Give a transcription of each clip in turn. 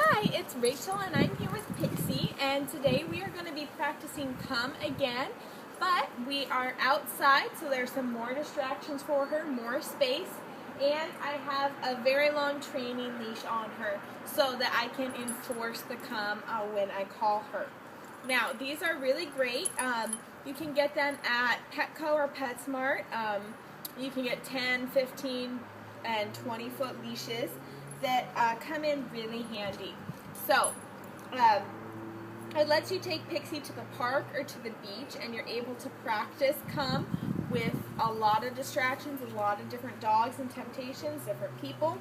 Hi, it's Rachel and I'm here with Pixie, and today we are going to be practicing come again, but we are outside, so there's some more distractions for her, more space, and I have a very long training leash on her so that I can enforce the come when I call her. Now, these are really great. You can get them at Petco or PetSmart. You can get 10, 15, and 20-foot leashes that come in really handy. So, it lets you take Pixie to the park or to the beach, and you're able to practice come with a lot of distractions, a lot of different dogs and temptations, different people.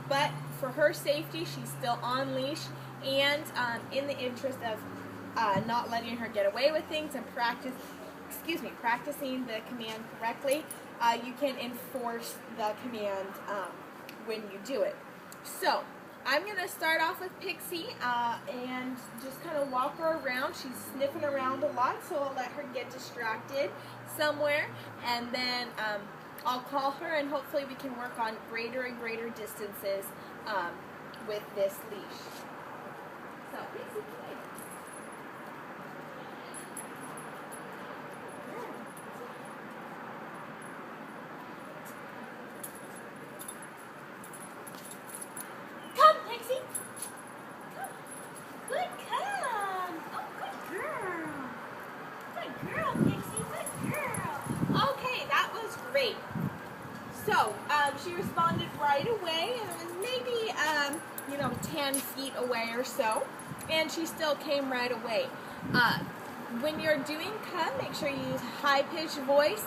But for her safety, she's still on leash, and in the interest of not letting her get away with things and practicing the command correctly, you can enforce the command when you do it. So I'm going to start off with Pixie and just kind of walk her around. She's sniffing around a lot, so I'll let her get distracted somewhere, and then I'll call her, and hopefully we can work on greater and greater distances with this leash. So Pixie, play. Come, Pixie. Come. Good come. Oh, good girl. Good girl, Pixie. Good girl. Okay, that was great. So, she responded right away, and it was maybe, 10 feet away or so, and she still came right away. When you're doing come, make sure you use high-pitched voice.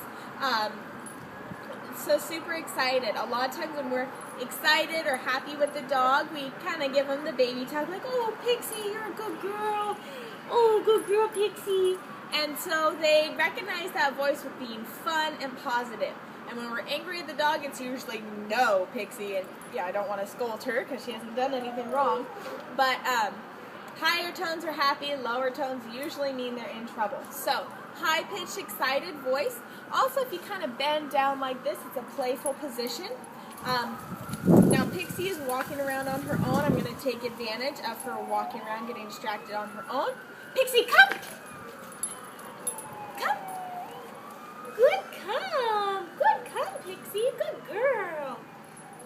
So super excited. A lot of times when we're excited or happy with the dog, we kind of give them the baby talk, like, oh, Pixie, you're a good girl. Oh, good girl, Pixie. And so they recognize that voice with being fun and positive. And when we're angry at the dog, it's usually, no, Pixie. And yeah, I don't want to scold her because she hasn't done anything wrong. But higher tones are happy, lower tones usually mean they're in trouble. So high-pitched, excited voice. Also, if you kind of bend down like this, it's a playful position. Now, Pixie is walking around on her own. I'm going to take advantage of her walking around, getting distracted on her own. Pixie, come! Come! Good come! Good come, Pixie! Good girl!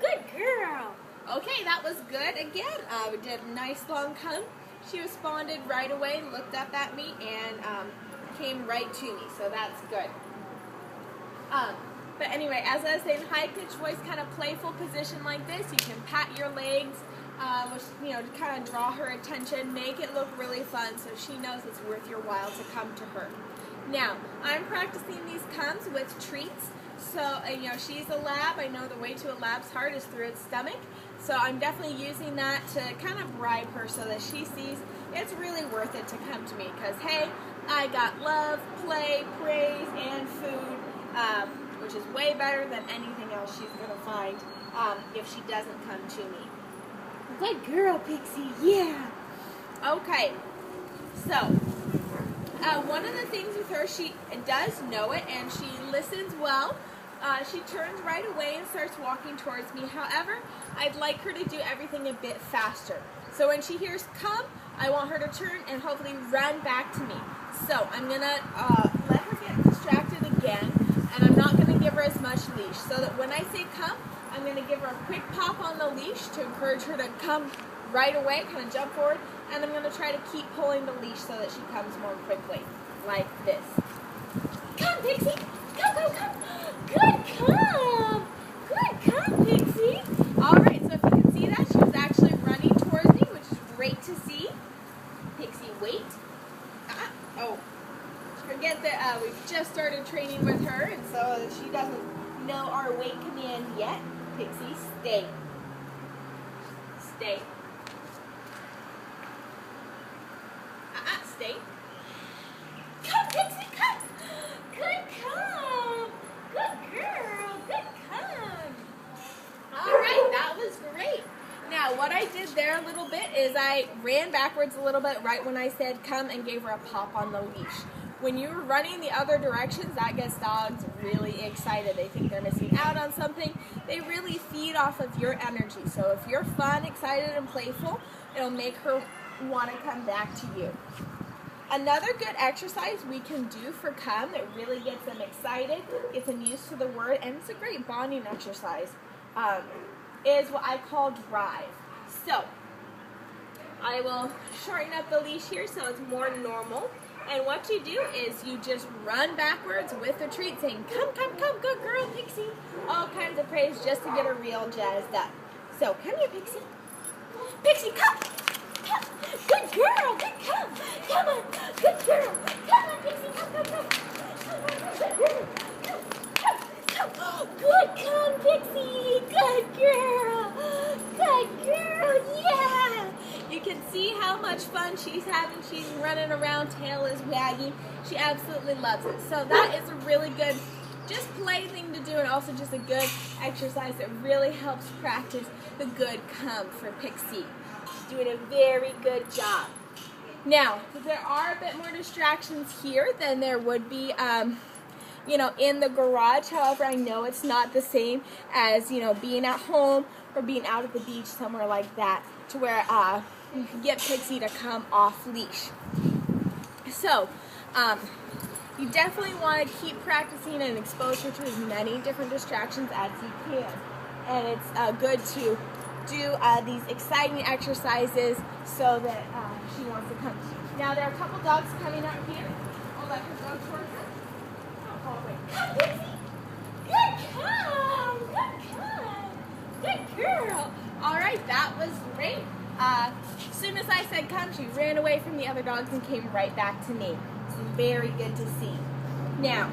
Good girl! Okay, that was good. Again, we did a nice long come. She responded right away, looked up at me, and came right to me, so that's good. But anyway, as I was saying, high-pitched voice, kind of playful position like this. You can pat your legs, which, to kind of draw her attention, make it look really fun so she knows it's worth your while to come to her. Now, I'm practicing these comes with treats. So, she's a lab. I know the way to a lab's heart is through its stomach. So I'm definitely using that to kind of bribe her so that she sees it's really worth it to come to me. Because, hey, I got love, play, praise, and food, which is way better than anything else she's going to find if she doesn't come to me. Good girl, Pixie. Yeah. Okay. So, one of the things with her, she does know it, and she listens well. She turns right away and starts walking towards me. However, I'd like her to do everything a bit faster. So when she hears come, I want her to turn and hopefully run back to me. So I'm going to let her get distracted again, and I'm not going to give her as much leash. So that when I say come, I'm going to give her a quick pop on the leash to encourage her to come right away, kind of jump forward, and I'm going to try to keep pulling the leash so that she comes more quickly, like this. Come, Pixie! Come, come, come! Good come! Good come, Pixie! Alright, so if you can see that, she was actually running towards me, which is great to see. Pixie, wait. Forget that we've just started training with her, and so she doesn't know our wait command yet. Pixie, stay. Stay. Stay. Come, Pixie, come! Good come! Good girl! Good come! Alright, that was great. Now, what I did there a little bit is I ran backwards a little bit right when I said come and gave her a pop on the leash. when you're running the other directions, that gets dogs really excited. They think they're missing out on something. They really feed off of your energy. So if you're fun, excited, and playful, it'll make her want to come back to you. Another good exercise we can do for come that really gets them excited, gets them used to the word, and it's a great bonding exercise, is what I call drive. So I will shorten up the leash here so it's more normal. And what you do is you just run backwards with the treat saying, come, come, come, good girl, Pixie. All kinds of praise just to get her real jazzed up. So come here, Pixie. Pixie, come. Come. Good girl, good come. Come on, good girl. Come on, Pixie, come, come, come. Come on, good girl. Come. Good come, Pixie. Good girl. Good girl, yeah. You can see how much fun she's having. She's running around, tail is wagging. She absolutely loves it. So that is a really good just play thing to do, and also just a good exercise that really helps practice the good come for Pixie. She's doing a very good job. Now, there are a bit more distractions here than there would be in the garage. However, I know it's not the same as, being at home or being out at the beach somewhere like that, to where you can get Pixie to come off leash. So, you definitely want to keep practicing and expose her to as many different distractions as you can. And it's good to do these exciting exercises so that she wants to come. Now, there are a couple dogs coming out here. I'll let her go towards them. Come, Pixie. Good come. Good come. Good girl. All right, that was great. As soon as I said come, she ran away from the other dogs and came right back to me. It's very good to see. Now,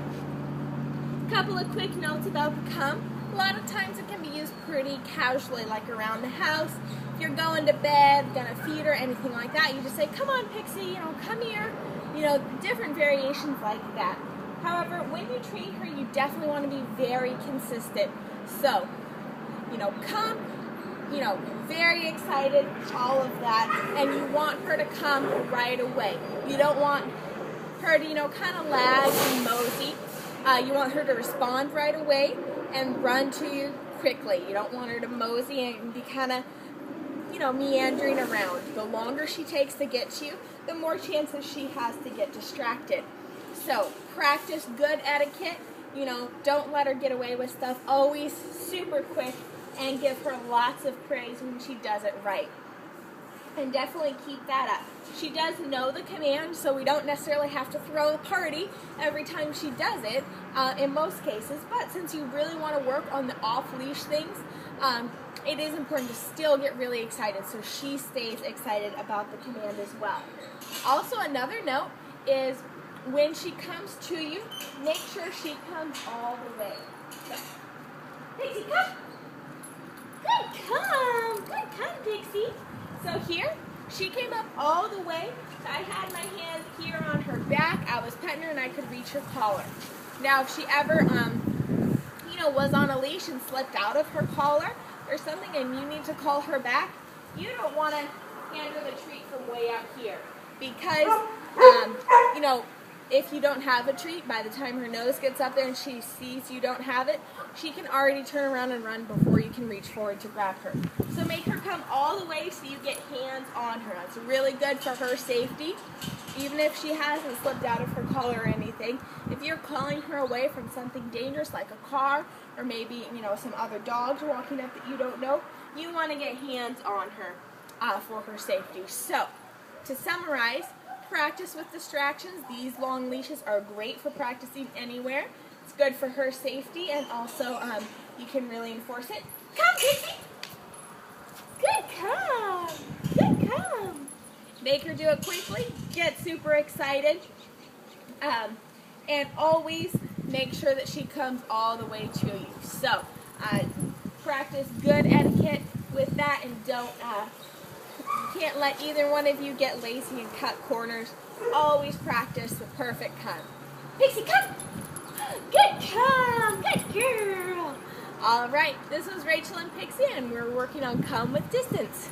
a couple of quick notes about the come. A lot of times it can be used pretty casually, like around the house. If you're going to bed, gonna feed her, anything like that, you just say, come on, Pixie, come here. Different variations like that. However, when you train her, you definitely want to be very consistent. So, come, very excited, all of that, and you want her to come right away. You don't want her to, kind of lag and mosey. You want her to respond right away and run to you quickly. You don't want her to mosey and be kind of, meandering around. The longer she takes to get to you, the more chances she has to get distracted. So, practice good etiquette. Don't let her get away with stuff. Always super quick, and give her lots of praise when she does it right. And definitely keep that up. She does know the command, so we don't necessarily have to throw a party every time she does it, in most cases. But since you really want to work on the off-leash things, it is important to still get really excited so she stays excited about the command as well. Also, another note is when she comes to you, make sure she comes all the way. So, Pixie, come! Good come! Good come, Pixie! So here, she came up all the way. So I had my hand here on her back. I was petting her and I could reach her collar. Now, if she ever, was on a leash and slipped out of her collar or something and you need to call her back, you don't want to hand her the treat from way out here. Because, if you don't have a treat, by the time her nose gets up there and she sees you don't have it, she can already turn around and run before you can reach forward to grab her. So make her come all the way so you get hands on her. That's really good for her safety, even if she hasn't slipped out of her collar or anything. If you're calling her away from something dangerous like a car or maybe, some other dogs walking up that you don't know, you want to get hands on her for her safety. So, to summarize, practice with distractions. These long leashes are great for practicing anywhere. It's good for her safety, and also you can really enforce it. Come, Pixie! Good come! Good come! Make her do it quickly. Get super excited. And always make sure that she comes all the way to you. So, practice good etiquette with that, and can't let either one of you get lazy and cut corners. Always practice the perfect come. Pixie, come! Good come! Good girl! All right, this was Rachel and Pixie, and we're working on come with distance.